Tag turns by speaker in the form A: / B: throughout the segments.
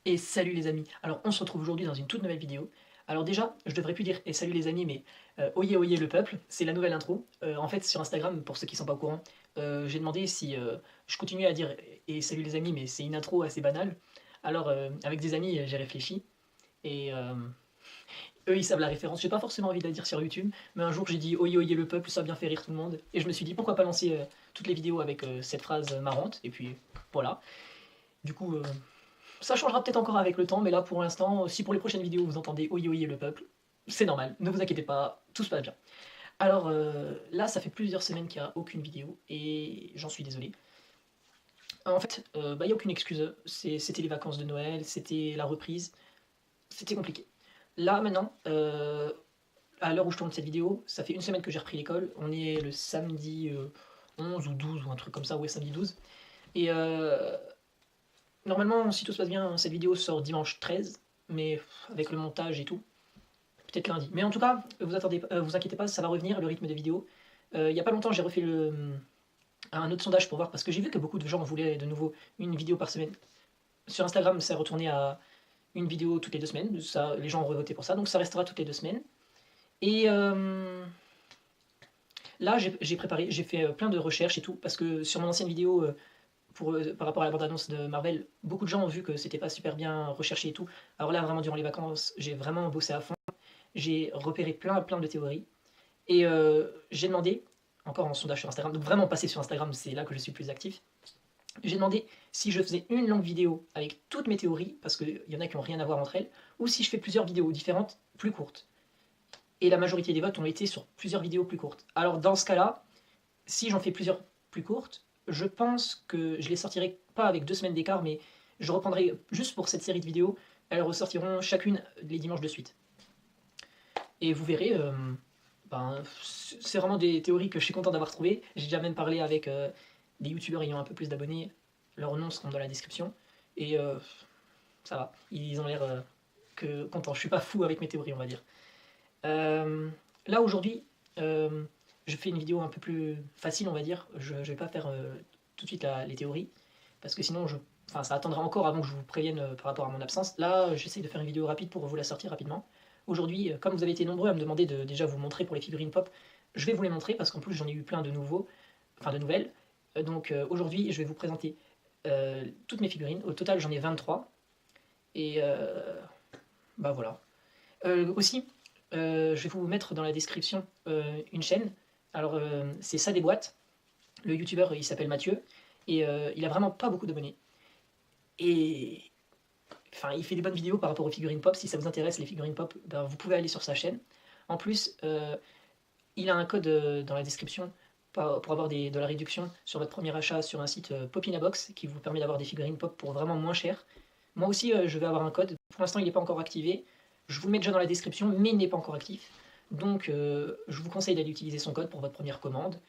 A: Et salut les amis. Alors on se retrouve aujourd'hui dans une toute nouvelle vidéo. Alors déjà, je devrais plus dire et salut les amis, mais oyez oyez le peuple, c'est la nouvelle intro. En fait sur Instagram, pour ceux qui sont pas au courant, j'ai demandé si je continuais à dire et salut les amis, mais c'est une intro assez banale. Alors avec des amis, j'ai réfléchi et eux ils savent la référence. J'ai pas forcément envie de la dire sur YouTube, mais un jour j'ai dit oyez oyez le peuple, ça a bien fait rire tout le monde. Et je me suis dit pourquoi pas lancer toutes les vidéos avec cette phrase marrante, et puis voilà. Du coup, ça changera peut-être encore avec le temps, mais là pour l'instant, si pour les prochaines vidéos vous entendez oyez oyez le peuple, c'est normal, ne vous inquiétez pas, tout se passe bien. Alors là, ça fait plusieurs semaines qu'il n'y a aucune vidéo, et j'en suis désolé. En fait, il n'y a aucune excuse, c'était les vacances de Noël, c'était la reprise, c'était compliqué. Là maintenant, à l'heure où je tourne cette vidéo, ça fait une semaine que j'ai repris l'école, on est le samedi 11 ou 12 ou un truc comme ça, ouais samedi 12. Et normalement, si tout se passe bien, cette vidéo sort dimanche 13, mais avec le montage et tout, peut-être lundi. Mais en tout cas, vous inquiétez pas, ça va revenir, le rythme des vidéos. Il y a pas longtemps, j'ai refait un autre sondage pour voir, parce que j'ai vu que beaucoup de gens voulaient de nouveau une vidéo par semaine. Sur Instagram, ça a retourné à une vidéo toutes les 2 semaines. Ça, les gens ont voté pour ça, donc ça restera toutes les 2 semaines. Et là, j'ai fait plein de recherches et tout, parce que sur mon ancienne vidéo, par rapport à la bande-annonce de Marvel, beaucoup de gens ont vu que c'était pas super bien recherché et tout. Alors là, vraiment, durant les vacances, j'ai vraiment bossé à fond. J'ai repéré plein de théories. Et j'ai demandé, encore en sondage sur Instagram, donc vraiment passer sur Instagram, c'est là que je suis plus actif. J'ai demandé si je faisais une longue vidéo avec toutes mes théories, parce qu'il y en a qui n'ont rien à voir entre elles, ou si je fais plusieurs vidéos différentes, plus courtes. Et la majorité des votes ont été sur plusieurs vidéos plus courtes. Alors dans ce cas-là, si j'en fais plusieurs plus courtes, je pense que je les sortirai pas avec 2 semaines d'écart, mais je reprendrai juste pour cette série de vidéos, elles ressortiront chacune les dimanches de suite. Et vous verrez, c'est vraiment des théories que je suis content d'avoir trouvées. J'ai déjà même parlé avec des youtubeurs ayant un peu plus d'abonnés. Leurs noms seront dans la description. Et ça va, ils ont l'air que contents. Je suis pas fou avec mes théories, on va dire. Là aujourd'hui, je fais une vidéo un peu plus facile, on va dire. Je vais pas faire tout de suite les théories, parce que sinon, ça attendra encore avant que je vous prévienne par rapport à mon absence. Là, j'essaie de faire une vidéo rapide pour vous la sortir rapidement. Aujourd'hui, comme vous avez été nombreux à me demander de déjà vous montrer pour les figurines pop, je vais vous les montrer parce qu'en plus j'en ai eu plein de nouveaux, enfin de nouvelles. Donc aujourd'hui, je vais vous présenter toutes mes figurines. Au total, j'en ai 23. Et bah voilà. Aussi, je vais vous mettre dans la description une chaîne. Alors, c'est ça des boîtes. Le youtubeur, il s'appelle Mathieu. Et il a vraiment pas beaucoup d'abonnés. Et enfin, il fait des bonnes vidéos par rapport aux figurines pop. Si ça vous intéresse, les figurines pop, ben, vous pouvez aller sur sa chaîne. En plus, il a un code dans la description pour avoir de la réduction sur votre premier achat sur un site Popinabox qui vous permet d'avoir des figurines pop pour vraiment moins cher. Moi aussi, je vais avoir un code. Pour l'instant, il n'est pas encore activé. Je vous le mets déjà dans la description, mais il n'est pas encore actif. Donc, je vous conseille d'aller utiliser son code pour votre première commande.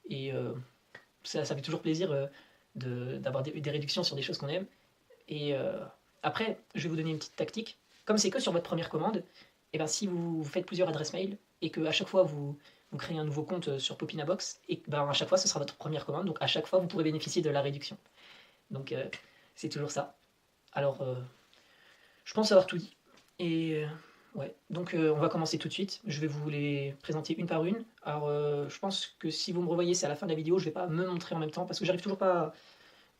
A: Et ça fait toujours plaisir d'avoir des réductions sur des choses qu'on aime. Et après, je vais vous donner une petite tactique. Comme c'est que sur votre première commande, et ben, si vous faites plusieurs adresses mail et qu'à chaque fois vous créez un nouveau compte sur Popinabox, et ben, à chaque fois ce sera votre première commande, donc à chaque fois vous pourrez bénéficier de la réduction. Donc c'est toujours ça. Alors je pense avoir tout dit. Et ouais, donc on va commencer tout de suite. Je vais vous les présenter une par une. Alors je pense que si vous me revoyez, c'est à la fin de la vidéo, je vais pas me montrer en même temps parce que j'arrive toujours pas.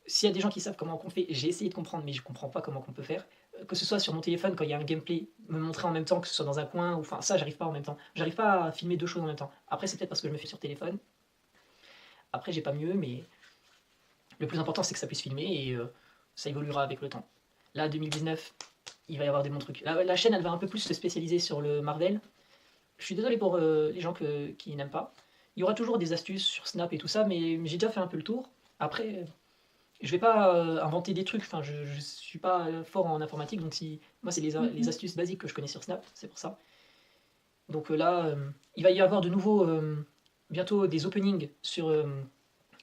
A: S'il y a des gens qui savent comment on fait, j'ai essayé de comprendre, mais je comprends pas comment on peut faire. Que ce soit sur mon téléphone quand il y a un gameplay, me montrer en même temps, que ce soit dans un coin, ou enfin ça j'arrive pas en même temps. J'arrive pas à filmer deux choses en même temps. Après c'est peut-être parce que je me fais sur téléphone. Après j'ai pas mieux, mais le plus important c'est que ça puisse filmer et ça évoluera avec le temps. Là 2019, il va y avoir des bons trucs. La chaîne elle va un peu plus se spécialiser sur le Marvel. Je suis désolé pour les gens qui n'aiment pas. Il y aura toujours des astuces sur Snap et tout ça, mais j'ai déjà fait un peu le tour. Après, je vais pas inventer des trucs, enfin je suis pas fort en informatique, donc si moi c'est les astuces basiques que je connais sur Snap, c'est pour ça. Donc là, il va y avoir de nouveau bientôt des openings sur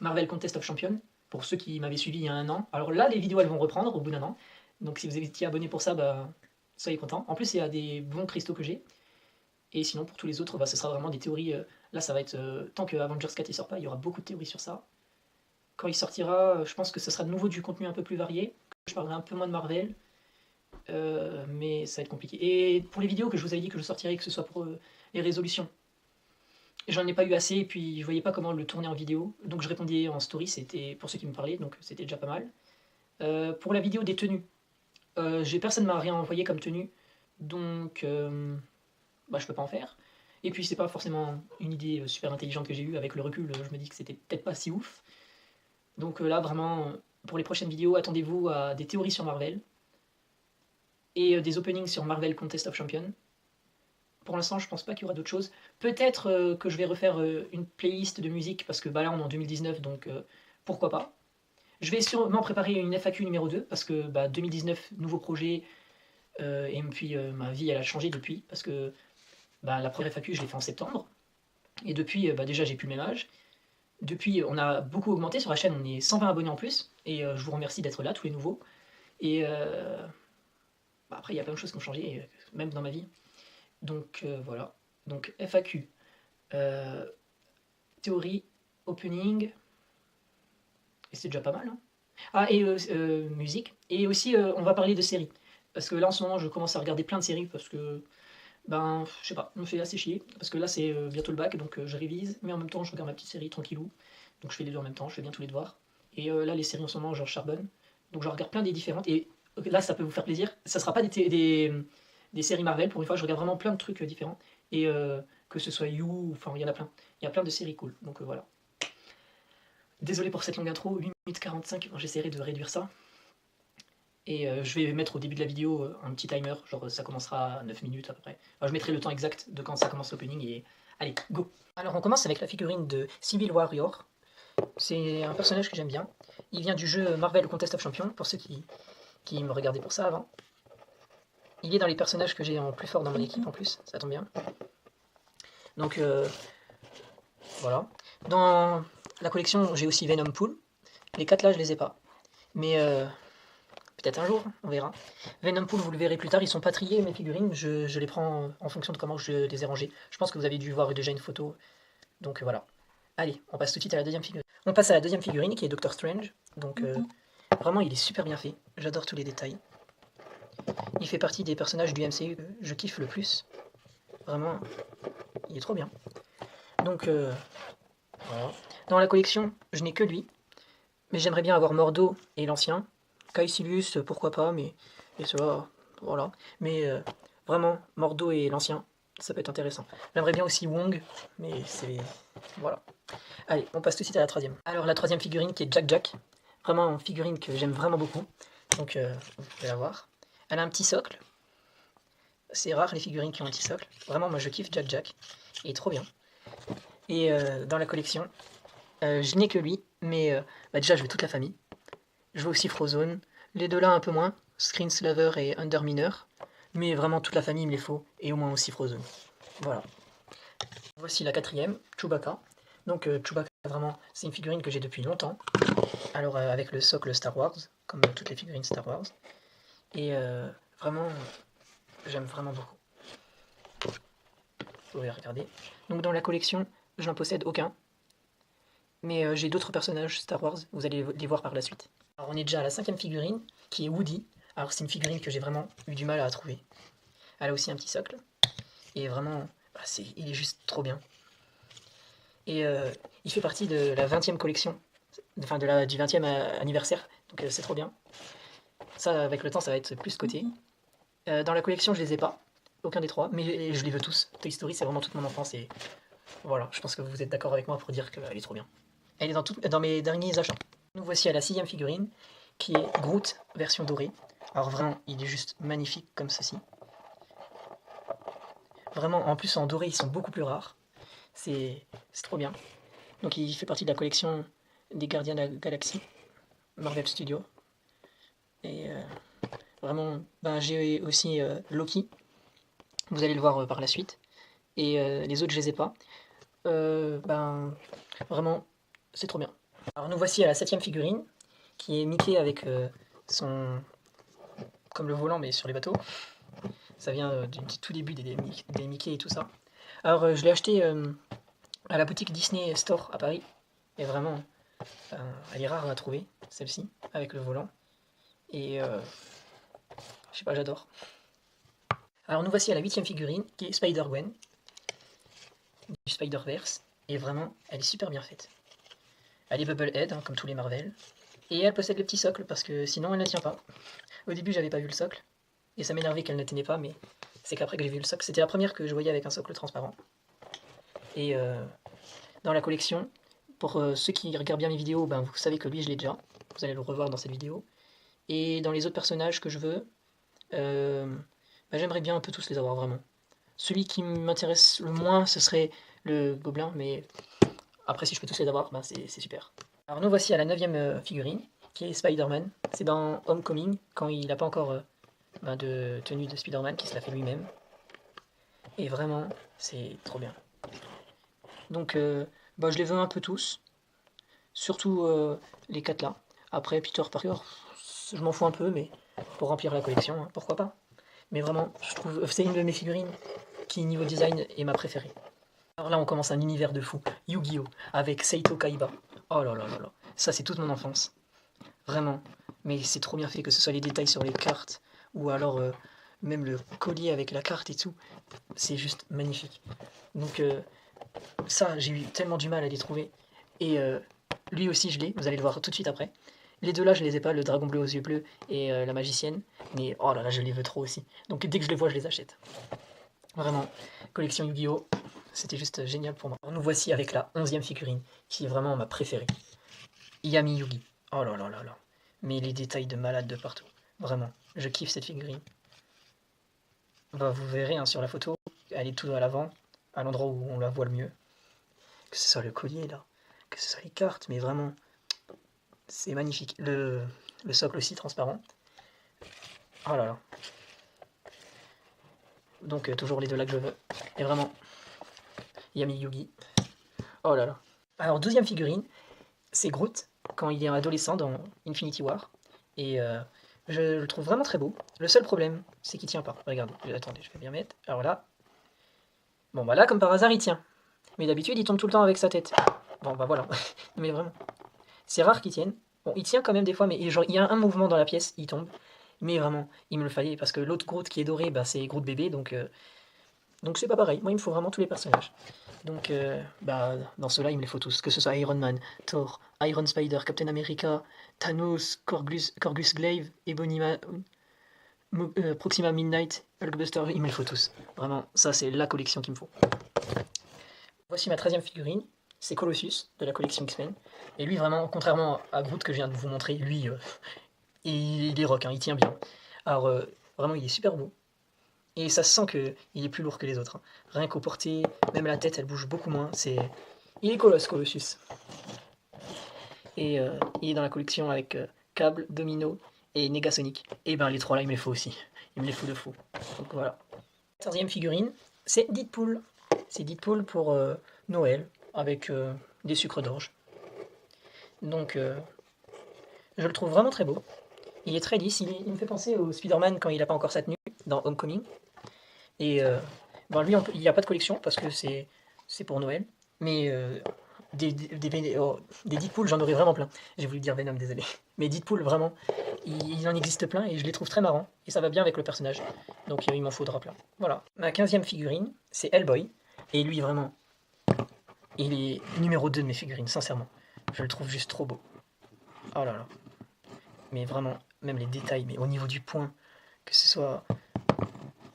A: Marvel Contest of Champions, pour ceux qui m'avaient suivi il y a un an. Alors là, les vidéos elles vont reprendre au bout d'un an, donc si vous étiez abonné pour ça, bah, soyez contents. En plus, il y a des bons cristaux que j'ai, et sinon pour tous les autres, bah, ce sera vraiment des théories. Là, ça va être, tant que Avengers 4 il sort pas, il y aura beaucoup de théories sur ça. Quand il sortira, je pense que ce sera de nouveau du contenu un peu plus varié. Je parlerai un peu moins de Marvel. mais ça va être compliqué. Et pour les vidéos que je vous avais dit que je sortirais, que ce soit pour les résolutions, j'en ai pas eu assez, et puis je voyais pas comment le tourner en vidéo, donc je répondais en story, c'était pour ceux qui me parlaient, donc c'était déjà pas mal. Pour la vidéo des tenues, personne m'a rien envoyé comme tenue, donc bah, je peux pas en faire. Et puis c'est pas forcément une idée super intelligente que j'ai eue, avec le recul, je me dis que c'était peut-être pas si ouf. Donc là vraiment, pour les prochaines vidéos, attendez-vous à des théories sur Marvel, et des openings sur Marvel Contest of Champions. Pour l'instant, je pense pas qu'il y aura d'autres choses. Peut-être que je vais refaire une playlist de musique, parce que bah, là on est en 2019, donc pourquoi pas. Je vais sûrement préparer une FAQ numéro 2, parce que bah, 2019, nouveau projet, et puis ma vie elle a changé depuis, parce que bah, la première FAQ je l'ai fait en septembre, et depuis bah, déjà j'ai plus le même âge. Depuis on a beaucoup augmenté sur la chaîne, on est 120 abonnés en plus, et je vous remercie d'être là, tous les nouveaux. Et bah, après il y a plein de choses qui ont changé, même dans ma vie. Donc voilà. Donc FAQ, théorie, opening, et c'est déjà pas mal. Hein. Ah, et musique. Et aussi, on va parler de séries. Parce que là, en ce moment, je commence à regarder plein de séries parce que, ben, je sais pas, me fait assez chier. Parce que là, c'est bientôt le bac, donc je révise, mais en même temps, je regarde ma petite série tranquillou. Donc je fais les deux en même temps, je fais bien tous les devoirs. Et là, les séries en ce moment, genre charbonne. Donc je regarde plein des différentes. Et là, ça peut vous faire plaisir. Ça sera pas des séries Marvel, pour une fois, je regarde vraiment plein de trucs différents. Et que ce soit You, enfin, il y en a plein. Il y a plein de séries cool. Donc voilà. Désolé pour cette longue intro, 8 minutes 45, j'essaierai de réduire ça. Et je vais mettre au début de la vidéo un petit timer, genre ça commencera à 9 minutes à peu près. Enfin, je mettrai le temps exact de quand ça commence l'opening et allez, go. Alors on commence avec la figurine de Civil Warrior. C'est un personnage que j'aime bien. Il vient du jeu Marvel Contest of Champions, pour ceux qui me regardaient pour ça avant. Il est dans les personnages que j'ai en plus fort dans mon équipe en plus, ça tombe bien. Donc voilà. Dans la collection, j'ai aussi Venom Pool. Les 4 là, je les ai pas. Mais peut-être un jour, on verra. Venom Pool, vous le verrez plus tard, ils sont pas triés mes figurines, je les prends en fonction de comment je les ai rangées. Je pense que vous avez dû voir déjà une photo, donc voilà. Allez, on passe tout de suite à la deuxième figurine. On passe à la deuxième figurine qui est Doctor Strange. Donc vraiment, il est super bien fait, j'adore tous les détails. Il fait partie des personnages du MCU que je kiffe le plus. Vraiment, il est trop bien. Donc voilà. Dans la collection, je n'ai que lui, mais j'aimerais bien avoir Mordo et l'ancien. Caecilius, pourquoi pas, mais et cela, voilà. Mais vraiment, Mordo et l'ancien, ça peut être intéressant. J'aimerais bien aussi Wong, mais c'est... Voilà. Allez, on passe tout de suite à la troisième. Alors la troisième figurine qui est Jack Jack. Vraiment une figurine que j'aime vraiment beaucoup. Donc vous pouvez la voir. Elle a un petit socle. C'est rare les figurines qui ont un petit socle. Vraiment, moi je kiffe Jack Jack. Il est trop bien. Et dans la collection, je n'ai que lui, mais bah déjà je veux toute la famille. Je veux aussi Frozone. Les deux là un peu moins, Screenslaver et Underminer. Mais vraiment toute la famille il me les faut, et au moins aussi Frozone. Voilà. Voici la quatrième, Chewbacca. Donc Chewbacca vraiment c'est une figurine que j'ai depuis longtemps. Alors avec le socle Star Wars, comme toutes les figurines Star Wars. Et vraiment, j'aime vraiment beaucoup. Vous pouvez regarder. Donc dans la collection, je n'en possède aucun. Mais j'ai d'autres personnages Star Wars, vous allez les voir par la suite. Alors on est déjà à la cinquième figurine, qui est Woody. Alors c'est une figurine que j'ai vraiment eu du mal à trouver. Elle a aussi un petit socle. Et vraiment, bah, il est juste trop bien. Et il fait partie de la 20e collection, enfin du 20e anniversaire, donc c'est trop bien. Ça, avec le temps, ça va être plus coté. Dans la collection, je les ai pas, aucun des trois, mais je les veux tous. Toy Story, c'est vraiment toute mon enfance et voilà, je pense que vous êtes d'accord avec moi pour dire qu'elle est trop bien. Elle est dans mes derniers achats. Nous voici à la 6e figurine, qui est Groot, version dorée. Alors vraiment, il est juste magnifique comme ceci. Vraiment, en plus en doré, ils sont beaucoup plus rares. C'est trop bien. Donc il fait partie de la collection des Gardiens de la Galaxie, Marvel Studios. Et vraiment, ben, j'ai aussi Loki. Vous allez le voir par la suite. Et les autres, je les ai pas. Ben, vraiment, c'est trop bien. Alors nous voici à la 7e figurine, qui est Mickey avec son... comme le volant, mais sur les bateaux. Ça vient du tout début des Mickey et tout ça. Alors je l'ai acheté à la boutique Disney Store à Paris. Et vraiment, elle est rare à trouver, celle-ci, avec le volant. Et Je sais pas, j'adore. Alors nous voici à la 8e figurine, qui est Spider-Gwen, du Spider-Verse, et vraiment, elle est super bien faite. Elle est Bubblehead, hein, comme tous les Marvel, et elle possède le petit socle, parce que sinon elle ne tient pas. Au début j'avais pas vu le socle, et ça m'énervait qu'elle ne tenait pas, mais c'est qu'après que j'ai vu le socle, c'était la première que je voyais avec un socle transparent. Et dans la collection, pour ceux qui regardent bien mes vidéos, ben, vous savez que lui je l'ai déjà, vous allez le revoir dans cette vidéo. Et dans les autres personnages que je veux, ben, j'aimerais bien un peu tous les avoir vraiment. Celui qui m'intéresse le moins, ce serait le gobelin, mais après si je peux tous les avoir, ben, c'est super. Alors nous voici à la 9e figurine, qui est Spider-Man. C'est dans Homecoming, quand il n'a pas encore ben, de tenue de Spider-Man, qui se l'a fait lui-même. Et vraiment, c'est trop bien. Donc bah, je les veux un peu tous, surtout les 4 là. Après Peter Parker, je m'en fous un peu, mais pour remplir la collection, hein, pourquoi pas. Mais vraiment, je trouve c'est une de mes figurines qui niveau design est ma préférée. Alors là on commence un univers de fou, Yu-Gi-Oh! Avec Seito Kaiba. Oh là là là là, ça c'est toute mon enfance. Vraiment. Mais c'est trop bien fait, que ce soit les détails sur les cartes, ou alors même le collier avec la carte et tout. C'est juste magnifique. Donc ça, j'ai eu tellement du mal à les trouver. Et lui aussi, je l'ai, vous allez le voir tout de suite après. Les deux là, je les ai pas, le dragon bleu aux yeux bleus et la magicienne. Mais oh là là, je les veux trop aussi. Donc dès que je les vois, je les achète. Vraiment, collection Yu-Gi-Oh! C'était juste génial pour moi. Nous voici avec la 11e figurine, qui est vraiment ma préférée. Yami Yugi. Oh là là là là. Mais les détails de malade de partout. Vraiment, je kiffe cette figurine. Bah, vous verrez hein, sur la photo, elle est tout à l'avant, à l'endroit où on la voit le mieux. Que ce soit le collier là, que ce soit les cartes, mais vraiment, c'est magnifique. Le socle aussi transparent. Oh là là. Donc toujours les deux là que je veux. Et vraiment, Yami Yugi. Oh là là. Alors 12e figurine, c'est Groot, quand il est adolescent dans Infinity War. Et je le trouve vraiment très beau. Le seul problème, c'est qu'il tient pas. Regardez, attendez, je vais bien mettre. Alors là, bon bah là, comme par hasard, il tient. Mais d'habitude, il tombe tout le temps avec sa tête. Bon bah voilà. Mais vraiment, c'est rare qu'il tienne. Bon, il tient quand même des fois, mais genre, il y a un mouvement dans la pièce, il tombe. Mais vraiment, il me le fallait, parce que l'autre Groot qui est doré, bah, c'est Groot bébé, donc c'est pas pareil. Moi, il me faut vraiment tous les personnages. Donc, bah, dans ceux-là, il me les faut tous. Que ce soit Iron Man, Thor, Iron Spider, Captain America, Thanos, Corgus Glaive, Ebony Proxima Midnight, Hulkbuster, il me les faut tous. Vraiment, ça, c'est la collection qu'il me faut. Voici ma 13e figurine. C'est Colossus, de la collection X-Men. Et lui, vraiment, contrairement à Groot que je viens de vous montrer, lui, il est rock, hein, il tient bien. Alors, vraiment, il est super beau. Et ça se sent qu'il est plus lourd que les autres. Hein. Rien qu'au porté, même la tête, elle bouge beaucoup moins. Il est colosse, Colossus. Et il est dans la collection avec Cable, Domino et Negasonic. Et ben les trois là, il me les faut aussi. Il me les faut de fou. Donc voilà. 14e figurine, c'est Deadpool. C'est Deadpool pour Noël, avec des sucres d'orge. Donc je le trouve vraiment très beau. Il est très lisse, il me fait penser au Spider-Man quand il n'a pas encore sa tenue, dans Homecoming. Et bon, lui, il n'y a pas de collection parce que c'est pour Noël. Mais des Deadpool, j'en aurais vraiment plein. J'ai voulu dire Venom, désolé. Mais Deadpool, vraiment, il en existe plein et je les trouve très marrants. Et ça va bien avec le personnage. Donc il m'en faudra plein. Voilà. Ma 15e figurine, c'est Hellboy. Et lui, vraiment, il est numéro 2 de mes figurines, sincèrement. Je le trouve juste trop beau. Oh là là. Mais vraiment, même les détails, mais au niveau du poing, que ce soit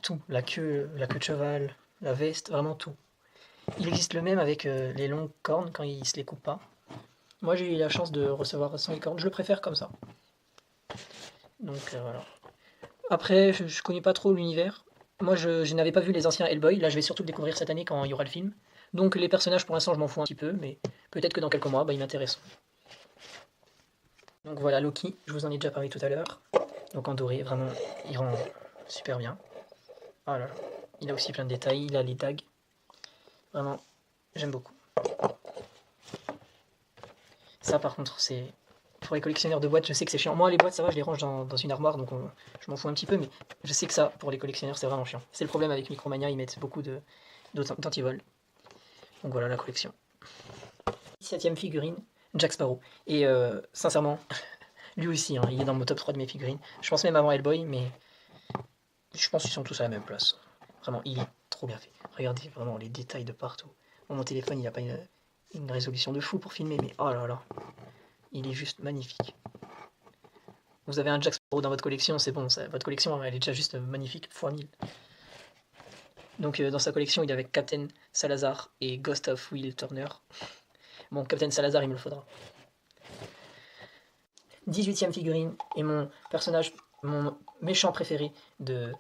A: tout, la queue de cheval, la veste, vraiment tout. Il existe le même avec les longues cornes quand il se les coupe pas. Moi j'ai eu la chance de recevoir sans les cornes, je le préfère comme ça. Donc voilà. Après, je connais pas trop l'univers. Moi je n'avais pas vu les anciens Hellboy, là je vais surtout le découvrir cette année quand il y aura le film. Donc les personnages pour l'instant je m'en fous un petit peu, mais peut-être que dans quelques mois bah, ils m'intéressent. Donc voilà Loki, je vous en ai déjà parlé tout à l'heure. Donc en doré, vraiment, il rend super bien. Voilà. Il a aussi plein de détails, il a les tags. Vraiment, j'aime beaucoup. Ça par contre, c'est... Pour les collectionneurs de boîtes, je sais que c'est chiant. Moi les boîtes ça va, je les range dans une armoire, donc je m'en fous un petit peu, mais je sais que ça, pour les collectionneurs, c'est vraiment chiant. C'est le problème avec Micromania, ils mettent beaucoup d'antivol. Donc voilà la collection. 17e figurine, Jack Sparrow. Et sincèrement, lui aussi, hein, il est dans mon top 3 de mes figurines. Je pense même avant Hellboy, mais Je pense qu'ils sont tous à la même place. Vraiment, il est trop bien fait. Regardez vraiment les détails de partout. Bon, mon téléphone, il n'a pas une résolution de fou pour filmer, mais oh là là, il est juste magnifique. Vous avez un Jack Sparrow dans votre collection, c'est bon, votre collection, elle est déjà juste magnifique, fois 1000. Donc dans sa collection, il est avec Captain Salazar et Ghost of Will Turner. Bon, Captain Salazar, il me le faudra. 18e figurine, et mon personnage, mon méchant préféré de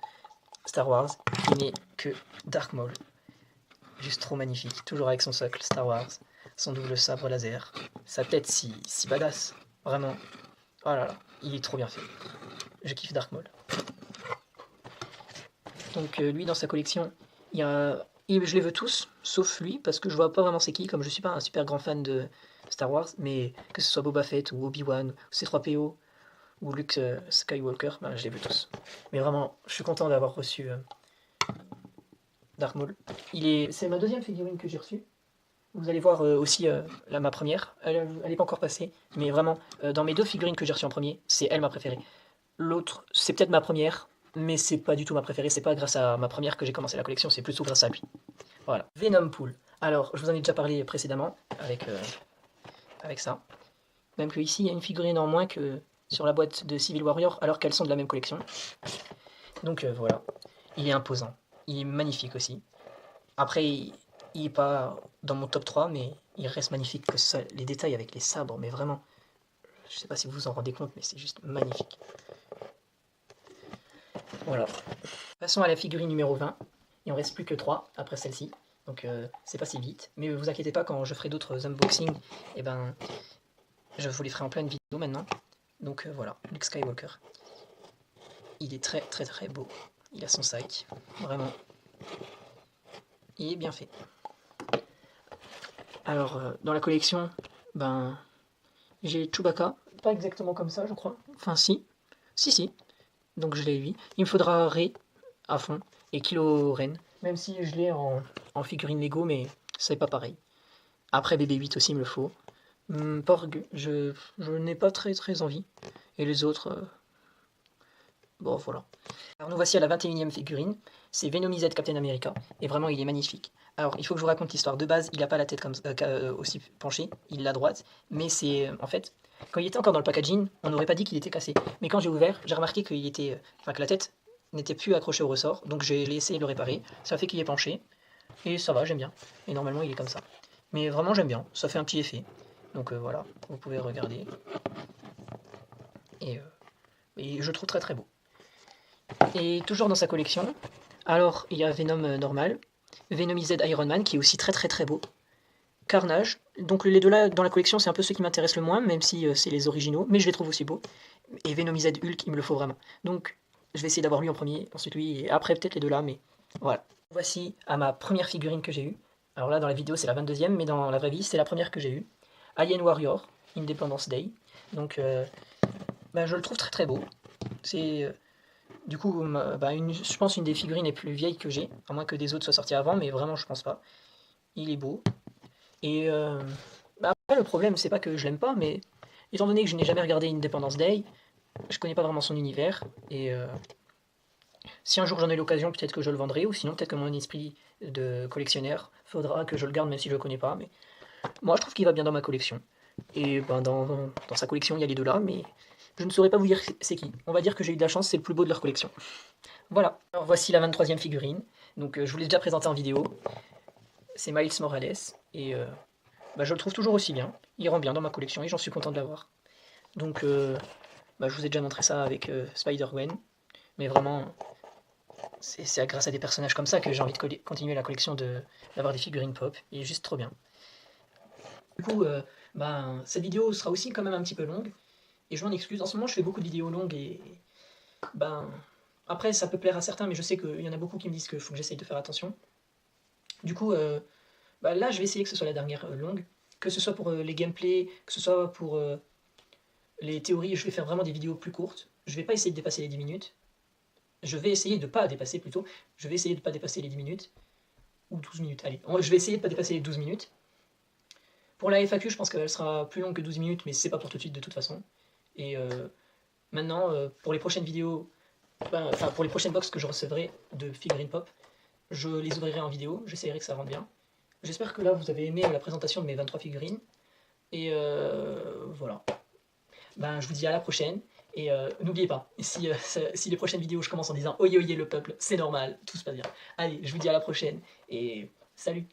A: Star Wars, qui n'est que Dark Maul. Juste trop magnifique, toujours avec son socle Star Wars, son double sabre laser, sa tête si badass, vraiment. Oh là là, il est trop bien fait. Je kiffe Dark Maul. Donc lui, dans sa collection, il y a... je les veux tous, sauf lui, parce que je vois pas vraiment c'est qui, comme je suis pas un super grand fan de Star Wars, mais que ce soit Boba Fett ou Obi-Wan, ou C3PO, ou Luke Skywalker, ben, je les veux tous. Mais vraiment, je suis content d'avoir reçu Dark Maul. C'est ma deuxième figurine que j'ai reçue. Vous allez voir aussi là, ma première, elle n'est pas encore passée, mais vraiment, dans mes deux figurines que j'ai reçues en premier, c'est elle ma préférée. L'autre, c'est peut-être ma première, mais c'est pas du tout ma préférée, c'est pas grâce à ma première que j'ai commencé la collection, c'est plutôt grâce à lui. Voilà. Venom Pool. Alors, je vous en ai déjà parlé précédemment avec ça. Même que ici, il y a une figurine en moins que sur la boîte de Civil Warrior, alors qu'elles sont de la même collection. Donc voilà. Il est imposant. Il est magnifique aussi. Après, il est pas dans mon top 3, mais il reste magnifique. Que ça, les détails avec les sabres, mais vraiment, je sais pas si vous vous en rendez compte, mais c'est juste magnifique. Voilà. Passons à la figurine numéro 20. Il en reste plus que 3 après celle-ci. Donc c'est pas si vite. Mais vous inquiétez pas, quand je ferai d'autres unboxings, eh ben, je vous les ferai en pleine vidéo maintenant. Donc voilà, Luke Skywalker. Il est très très très beau. Il a son sac. Vraiment. Il est bien fait. Alors, dans la collection, ben, j'ai Chewbacca. Pas exactement comme ça, je crois. Enfin, si. Si. Donc je l'ai lui. Il me faudra Rey à fond et Kylo Ren. Même si je l'ai en figurine Lego, mais c'est pas pareil. Après BB-8 aussi, il me le faut. Porg, je n'ai pas très très envie. Et les autres, bon voilà. Alors nous voici à la 21e figurine. C'est Venomized Captain America. Et vraiment, il est magnifique. Alors, il faut que je vous raconte l'histoire. De base, il n'a pas la tête comme, aussi penchée, il l'a droite. Mais c'est, en fait, quand il était encore dans le packaging, on n'aurait pas dit qu'il était cassé. Mais quand j'ai ouvert, j'ai remarqué qu'il était, que la tête n'était plus accrochée au ressort. Donc j'ai essayé de le réparer. Ça fait qu'il est penché. Et ça va, j'aime bien. Et normalement, il est comme ça. Mais vraiment, j'aime bien. Ça fait un petit effet. Donc voilà, vous pouvez regarder. Et je le trouve très très beau. Et toujours dans sa collection, alors il y a Venom normal, Venomized Iron Man qui est aussi très très très beau, Carnage, donc les deux là dans la collection c'est un peu ceux qui m'intéressent le moins, même si c'est les originaux, mais je les trouve aussi beaux, et Venomized Hulk il me le faut vraiment. Donc je vais essayer d'avoir lui en premier, ensuite lui, et après peut-être les deux là, mais voilà. Voici à ma première figurine que j'ai eue. Alors là dans la vidéo c'est la 22e, mais dans la vraie vie c'est la première que j'ai eue. Alien Warrior, Independence Day. Donc je le trouve très très beau. C'est du coup, je pense une des figurines les plus vieilles que j'ai, à moins que des autres soient sortis avant, mais vraiment je pense pas. Il est beau. Et après le problème c'est pas que je l'aime pas, mais étant donné que je n'ai jamais regardé Independence Day, je connais pas vraiment son univers, et si un jour j'en ai l'occasion, peut-être que je le vendrai, ou sinon peut-être que mon esprit de collectionneur faudra que je le garde même si je le connais pas, mais moi je trouve qu'il va bien dans ma collection. Et dans sa collection il y a les deux là, mais je ne saurais pas vous dire c'est qui. On va dire que j'ai eu de la chance, c'est le plus beau de leur collection. Voilà, alors voici la 23e figurine. Donc je vous l'ai déjà présenté en vidéo. C'est Miles Morales. Et je le trouve toujours aussi bien. Il rend bien dans ma collection et j'en suis content de l'avoir. Donc je vous ai déjà montré ça avec Spider-Gwen. Mais vraiment, c'est grâce à des personnages comme ça que j'ai envie de continuer la collection d'avoir des figurines pop. Il est juste trop bien. Du coup, cette vidéo sera aussi quand même un petit peu longue. Et je m'en excuse. En ce moment, je fais beaucoup de vidéos longues et après, ça peut plaire à certains, mais je sais qu'il y en a beaucoup qui me disent qu'il faut que j'essaye de faire attention. Du coup, là, je vais essayer que ce soit la dernière longue, que ce soit pour les gameplays, que ce soit pour les théories, je vais faire vraiment des vidéos plus courtes. Je vais pas essayer de dépasser les 10 minutes. Je vais essayer de pas dépasser plutôt. Je vais essayer de pas dépasser les 10 minutes. Ou 12 minutes, allez. Je vais essayer de pas dépasser les 12 minutes. Pour la FAQ, je pense qu'elle sera plus longue que 12 minutes, mais c'est pas pour tout de suite de toute façon. Et maintenant, pour les prochaines vidéos, enfin pour les prochaines box que je recevrai de figurines pop, je les ouvrirai en vidéo, j'essaierai que ça rende bien. J'espère que là vous avez aimé la présentation de mes 23 figurines. Et voilà. Ben, je vous dis à la prochaine. Et n'oubliez pas, si les prochaines vidéos je commence en disant oyez oyez le peuple, c'est normal, tout se passe bien. Allez, je vous dis à la prochaine et salut!